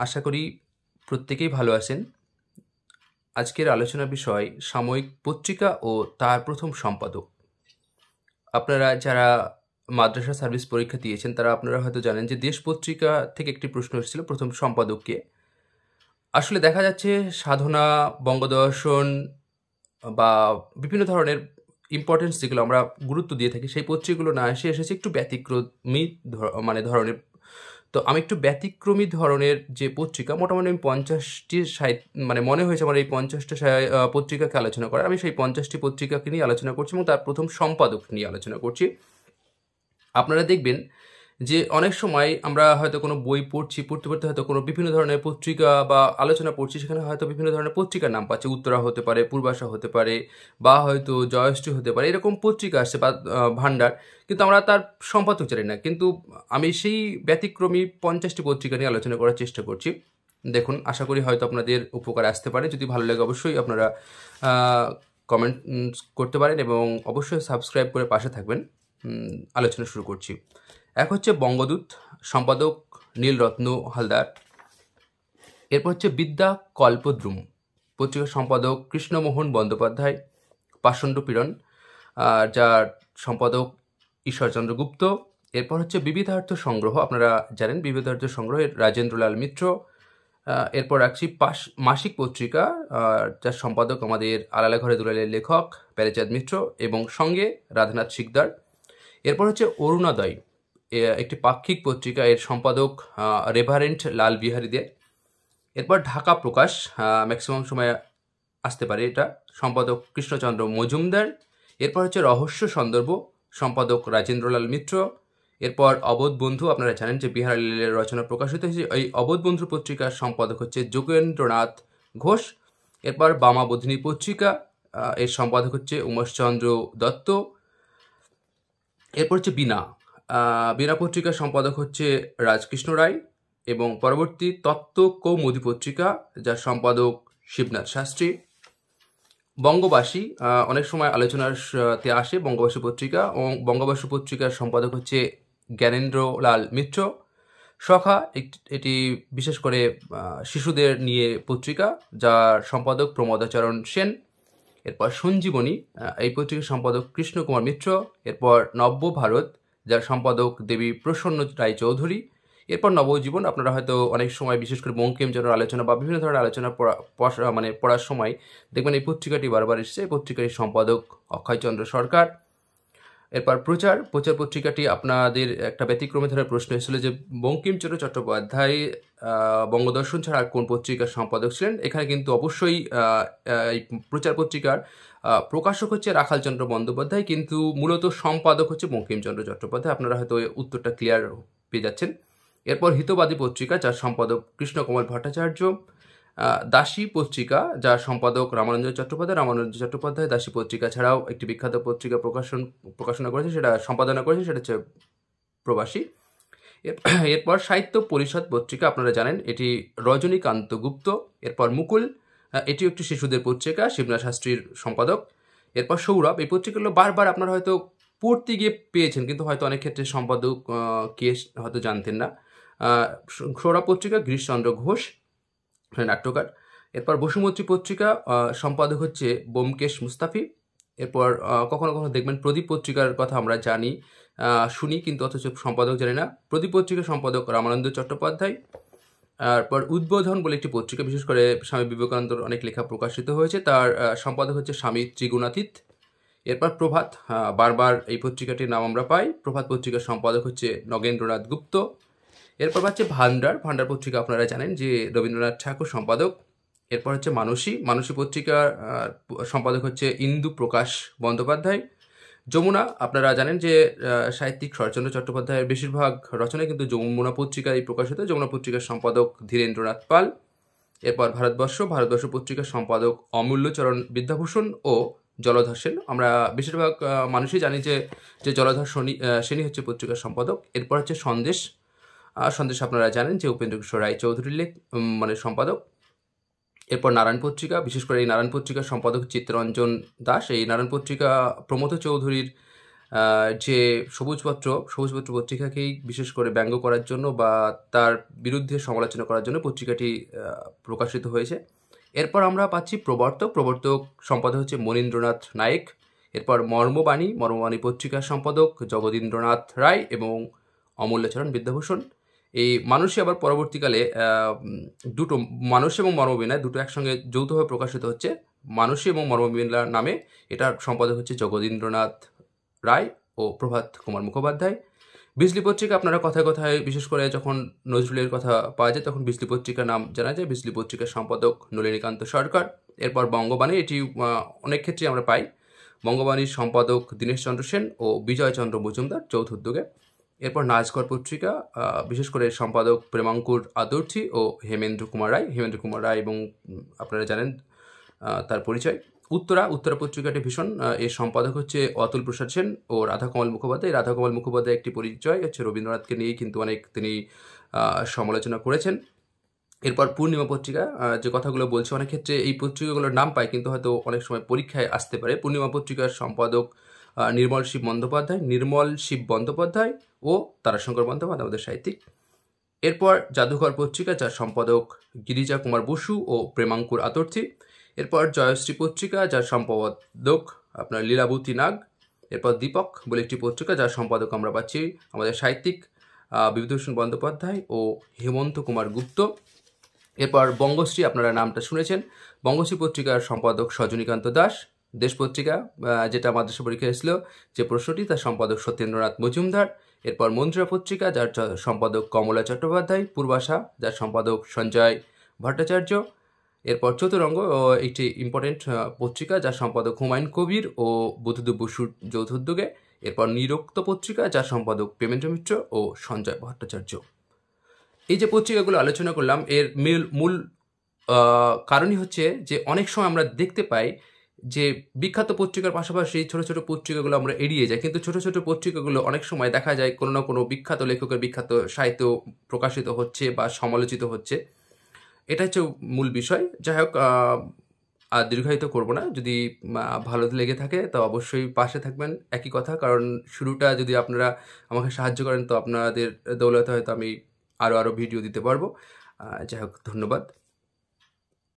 আশা করি প্রত্যেকেই ভালো আছেন। আজকের আলোচনার বিষয় সাময়িক পত্রিকা ও তার প্রথম সম্পাদক। আপনারা যারা মাদ্রাসা সার্ভিস পরীক্ষা দিয়েছেন তারা আপনারা হয়তো জানেন যে দেশ পত্রিকা থেকে একটি প্রশ্ন এসেছিল প্রথম সম্পাদককে। আসলে দেখা যাচ্ছে সাধনা, বঙ্গদর্শন বা বিভিন্ন ধরনের ইম্পর্টেন্স যেগুলো আমরা গুরুত্ব দিয়ে থাকি সেই পত্রিকাগুলো না এসেছে একটু ব্যতিক্রমী ধরনের। তো আমি একটু ব্যতিক্রমী ধরনের যে পত্রিকা মোটামুটি আমি ৫০টি মনে হয়েছে আমার এই ৫০টা পত্রিকাকে আলোচনা করার। আমি সেই ৫০টি পত্রিকাকে নিয়ে আলোচনা করছি এবং তার প্রথম সম্পাদক নিয়ে আলোচনা করছি। আপনারা দেখবেন যে অনেক সময় আমরা হয়তো কোনো বই পড়তে হয়তো কোনো বিভিন্ন ধরনের পত্রিকা বা আলোচনা পড়ছি, সেখানে হয়তো বিভিন্ন ধরনের পত্রিকার নাম পাচ্ছি। উত্তরা হতে পারে, পূর্বাশা হতে পারে, বা হয়তো জয়শ্রী হতে পারে, এরকম পত্রিকা আসছে বা ভাণ্ডার, কিন্তু আমরা তার সম্পাদক জানি না। কিন্তু আমি সেই ব্যতিক্রমী ৫০টি পত্রিকা নিয়ে আলোচনা করার চেষ্টা করছি। দেখুন, আশা করি হয়তো আপনাদের উপকার আসতে পারে। যদি ভালো লাগে অবশ্যই আপনারা কমেন্ট করতে পারেন এবং অবশ্যই সাবস্ক্রাইব করে পাশে থাকবেন। আলোচনা শুরু করছি। এক হচ্ছে বঙ্গদূত, সম্পাদক নীলরত্ন হালদার। এরপর হচ্ছে বিদ্যা কল্পদ্রুম, পত্রিকার সম্পাদক কৃষ্ণমোহন বন্দ্যোপাধ্যায়। পাষণ্ড পীড়ন, যার সম্পাদক ঈশ্বরচন্দ্র গুপ্ত। এরপর হচ্ছে বিবিধার্থ সংগ্রহ, আপনারা জানেন বিবিধার্থ সংগ্রহের রাজেন্দ্রলাল মিত্র। এরপর রাখছি মাসিক পত্রিকা, যার সম্পাদক আমাদের আলালা ঘরে দুলালের লেখক প্যারেচাঁদ মিত্র এবং সঙ্গে রাধানাথ শিকদার। এরপর হচ্ছে অরুণোদয়, একটি পাক্ষিক পত্রিকা, এর সম্পাদক রেভারেন্ট লাল বিহারী দে। এরপর ঢাকা প্রকাশ, ম্যাক্সিমাম সময় আসতে পারে এটা, সম্পাদক কৃষ্ণচন্দ্র মজুমদার। এরপর হচ্ছে রহস্য সন্দর্ভ, সম্পাদক রাজেন্দ্রলাল মিত্র। এরপর অবোধ বন্ধু, আপনারা জানেন যে বিহারলালের রচনা প্রকাশিত হয়েছে। এই অবোধ বন্ধু পত্রিকার সম্পাদক হচ্ছে যোগেন্দ্রনাথ ঘোষ। এরপর বামাবোধিনী পত্রিকা, এর সম্পাদক হচ্ছে উমেশচন্দ্র দত্ত। এরপর হচ্ছে বীণা পত্রিকার সম্পাদক হচ্ছে রাজকৃষ্ণ রায় এবং পরবর্তী তত্ত্ব কৌমুদী পত্রিকা, যার সম্পাদক শিবনাথ শাস্ত্রী। বঙ্গবাসী, অনেক সময় আলোচনাতে আসে বঙ্গবাসী পত্রিকা, এবং বঙ্গবাসী পত্রিকার সম্পাদক হচ্ছে জ্ঞানেন্দ্রলাল মিত্র। সখা, এটি বিশেষ করে শিশুদের নিয়ে পত্রিকা, যার সম্পাদক প্রমোদাচরণ সেন। এরপর সঞ্জীবনী, এই পত্রিকার সম্পাদক কৃষ্ণকুমার মিত্র। এরপর নব্য ভারত, যার সম্পাদক দেবী প্রসন্ন রায়চৌধুরী। এরপর নবজীবন, আপনারা হয়তো অনেক সময় বিশেষ করে বঙ্কিমচন্দ্রের আলোচনা বা বিভিন্ন ধরনের আলোচনা পড়ার সময় দেখবেন এই পত্রিকাটি বারবার এসেছে। এই পত্রিকাটির সম্পাদক অক্ষয়চন্দ্র সরকার। এরপর প্রচার পত্রিকাটি, আপনাদের একটা ব্যতিক্রমী ধরনের প্রশ্ন এসেছিল যে বঙ্কিমচন্দ্র চট্টোপাধ্যায় বঙ্গদর্শন ছাড়া কোন পত্রিকার সম্পাদক ছিলেন। এখানে কিন্তু অবশ্যই এই প্রচার পত্রিকার প্রকাশক হচ্ছে রাখালচন্দ্র বন্দ্যোপাধ্যায়, কিন্তু মূলত সম্পাদক হচ্ছে বঙ্কিমচন্দ্র চট্টোপাধ্যায়। আপনারা হয়তো উত্তরটা ক্লিয়ার পেয়ে যাচ্ছেন। এরপর হিতবাদী পত্রিকা, যার সম্পাদক কৃষ্ণকমল ভট্টাচার্য। দাসী পত্রিকা, যার সম্পাদক রামানন্দ চট্টোপাধ্যায় দাসী পত্রিকা ছাড়াও একটি বিখ্যাত পত্রিকা প্রকাশনা করেছে, সেটা সম্পাদনা করেছে, সেটা হচ্ছে প্রবাসী। এরপর সাহিত্য পরিষদ পত্রিকা, আপনারা জানেন এটি রজনীকান্ত গুপ্ত। এরপর মুকুল, এটিও একটি শিশুদের পত্রিকা, শিবনাথ শাস্ত্রীর সম্পাদক। এরপর সৌরভ, এই পত্রিকাগুলো বারবার আপনারা হয়তো পড়তে গিয়ে পেয়েছেন, কিন্তু হয়তো অনেক ক্ষেত্রে সম্পাদক কে হয়তো জানতেন না। সৌরভ পত্রিকা গিরিশচন্দ্র ঘোষ, নাট্যকার। এরপর বসুমতী পত্রিকা, সম্পাদক হচ্ছে ব্যোমকেশ মুস্তাফি। এরপর কখনো কখনো দেখবেন প্রদীপ পত্রিকার কথা আমরা জানি, শুনি, কিন্তু অথচ সম্পাদক জানি না। প্রদীপ পত্রিকার সম্পাদক রামানন্দ চট্টোপাধ্যায়। তারপর উদ্বোধন বলে একটি পত্রিকা, বিশেষ করে স্বামী বিবেকানন্দর অনেক লেখা প্রকাশিত হয়েছে, তার সম্পাদক হচ্ছে স্বামী ত্রিগুণাতীত। এরপর প্রভাত, বারবার এই পত্রিকাটির নাম আমরা পাই। প্রভাত পত্রিকার সম্পাদক হচ্ছে নগেন্দ্রনাথ গুপ্ত। এরপর হচ্ছে ভান্ডার পত্রিকা, আপনারা জানেন যে রবীন্দ্রনাথ ঠাকুর সম্পাদক। এরপর হচ্ছে মানসী পত্রিকার সম্পাদক হচ্ছে ইন্দু প্রকাশ বন্দ্যোপাধ্যায়। যমুনা, আপনারা জানেন যে সাহিত্যিক শরৎচন্দ্র চট্টোপাধ্যায়ের বেশিরভাগ রচনায় কিন্তু যমুনা পত্রিকায় প্রকাশিত। যমুনা পত্রিকার সম্পাদক ধীরেন্দ্রনাথ পাল। এরপর ভারতবর্ষ পত্রিকার সম্পাদক অমূল্যচরণ বিদ্যাভূষণ ও জলধর সেন। আমরা বেশিরভাগ মানুষই জানি যে জলধর সেনই হচ্ছে পত্রিকার সম্পাদক। এরপর হচ্ছে সন্দেশ, আপনারা জানেন যে উপেন্দ্র কিশোর রায়চৌধুরীর সম্পাদক। এরপর নারায়ণ পত্রিকা, বিশেষ করে এই নারায়ণ পত্রিকার সম্পাদক চিত্তরঞ্জন দাস। এই নারায়ণ পত্রিকা প্রমথ চৌধুরীর যে সবুজপত্র পত্রিকাকেই বিশেষ করে ব্যঙ্গ করার জন্য বা তার বিরুদ্ধে সমালোচনা করার জন্য পত্রিকাটি প্রকাশিত হয়েছে। এরপর আমরা পাচ্ছি প্রবর্তক সম্পাদক হচ্ছে মনীন্দ্রনাথ নায়েক। এরপর মর্মবাণী পত্রিকার সম্পাদক জগদীন্দ্রনাথ রায় এবং অমূল্যচরণ বিদ্যাভূষণ। এই মানুষই আবার পরবর্তীকালে দুটো মানুষ এবং মর্মবীণা দুটো একসঙ্গে যৌথভাবে প্রকাশিত হচ্ছে। মানুষী এবং মর্মবীণা নামে এটার সম্পাদক হচ্ছে জগদীন্দ্রনাথ রায় ও প্রভাত কুমার মুখোপাধ্যায়। বিজলি পত্রিকা আপনারা কথায় কথায় বিশেষ করে যখন নজরুলের কথা পাওয়া যায় তখন বিজলি পত্রিকার নাম জানা যায়। বিজলি পত্রিকার সম্পাদক নলিনীকান্ত সরকার। এরপর বঙ্গবাণী, এটি অনেক ক্ষেত্রে আমরা পাই। বঙ্গবাণীর সম্পাদক দীনেশচন্দ্র সেন ও বিজয়চন্দ্র মজুমদার যৌথ উদ্যোগে। এরপর নাচঘর পত্রিকা, বিশেষ করে সম্পাদক প্রেমাঙ্কুর আদর্থী ও হেমেন্দ্র কুমার রায় এবং আপনারা জানেন তার পরিচয়। উত্তরা পত্রিকাটি ভীষণ, এর সম্পাদক হচ্ছে অতুল প্রসাদ সেন ও রাধাকমল মুখোপাধ্যায়। একটি পরিচয় হচ্ছে রবীন্দ্রনাথকে নিয়েই কিন্তু অনেক তিনি সমালোচনা করেছেন। এরপর পূর্ণিমা পত্রিকা, যে কথাগুলো বলছে অনেক ক্ষেত্রে এই পত্রিকাগুলোর নাম পাই কিন্তু হয়তো অনেক সময় পরীক্ষায় আসতে পারে। পূর্ণিমা পত্রিকার সম্পাদক নির্মল শিব বন্দ্যোপাধ্যায় ও তারাশঙ্কর বন্দ্যোপাধ্যায় আমাদের সাহিত্যিক। এরপর জাদুঘর পত্রিকা, যার সম্পাদক গিরিজা কুমার বসু ও প্রেমাঙ্কুর আতর্থী। এরপর জয়শ্রী পত্রিকা, যার সম্পাদক আপনার লীলাবতী নাগ। এরপর দীপক বলে একটি পত্রিকা, যার সম্পাদক আমরা পাচ্ছি আমাদের সাহিত্যিক বিভূতিভূষণ বন্দ্যোপাধ্যায় ও হেমন্ত কুমার গুপ্ত। এরপর বঙ্গশ্রী, আপনারা নামটা শুনেছেন। বঙ্গশ্রী পত্রিকার সম্পাদক সজনীকান্ত দাস। দেশ পত্রিকা, যেটা মাদ্রাসা পরীক্ষা এসেছিল যে প্রশ্নটি, তার সম্পাদক সত্যেন্দ্রনাথ মজুমদার। এরপর মন্ত্রা পত্রিকা, যার সম্পাদক কমলা চট্টোপাধ্যায়। পূর্বাশা, যার সম্পাদক সঞ্জয় ভট্টাচার্য। এরপর চতুরঙ্গ, একটি ইম্পর্টেন্ট পত্রিকা, যার সম্পাদক হুমায়ুন কবির ও বুদ্ধদেব বসুর যৌথ উদ্যোগে। এরপর নিরক্ত পত্রিকা, যার সম্পাদক প্রেমেন্দ্র মিত্র ও সঞ্জয় ভট্টাচার্য। এই যে পত্রিকাগুলো আলোচনা করলাম, এর মূল কারণই হচ্ছে যে অনেক সময় আমরা দেখতে পাই যে বিখ্যাত পত্রিকার পাশাপাশি ছোট ছোট পত্রিকাগুলো আমরা এড়িয়ে যাই, কিন্তু ছোট ছোট পত্রিকাগুলো অনেক সময় দেখা যায় কোনো না কোনো বিখ্যাত লেখকের বিখ্যাত সাহিত্য প্রকাশিত হচ্ছে বা সমালোচিত হচ্ছে। এটা হচ্ছে মূল বিষয়। যাই হোক, আর দীর্ঘায়িত করব না। যদি ভালো লেগে থাকে তো অবশ্যই পাশে থাকবেন। একই কথা, কারণ শুরুটা যদি আপনারা আমাকে সাহায্য করেন তো আপনাদের দৌলতে হয়তো আমি আরও ভিডিও দিতে পারবো। যাই হোক, ধন্যবাদ।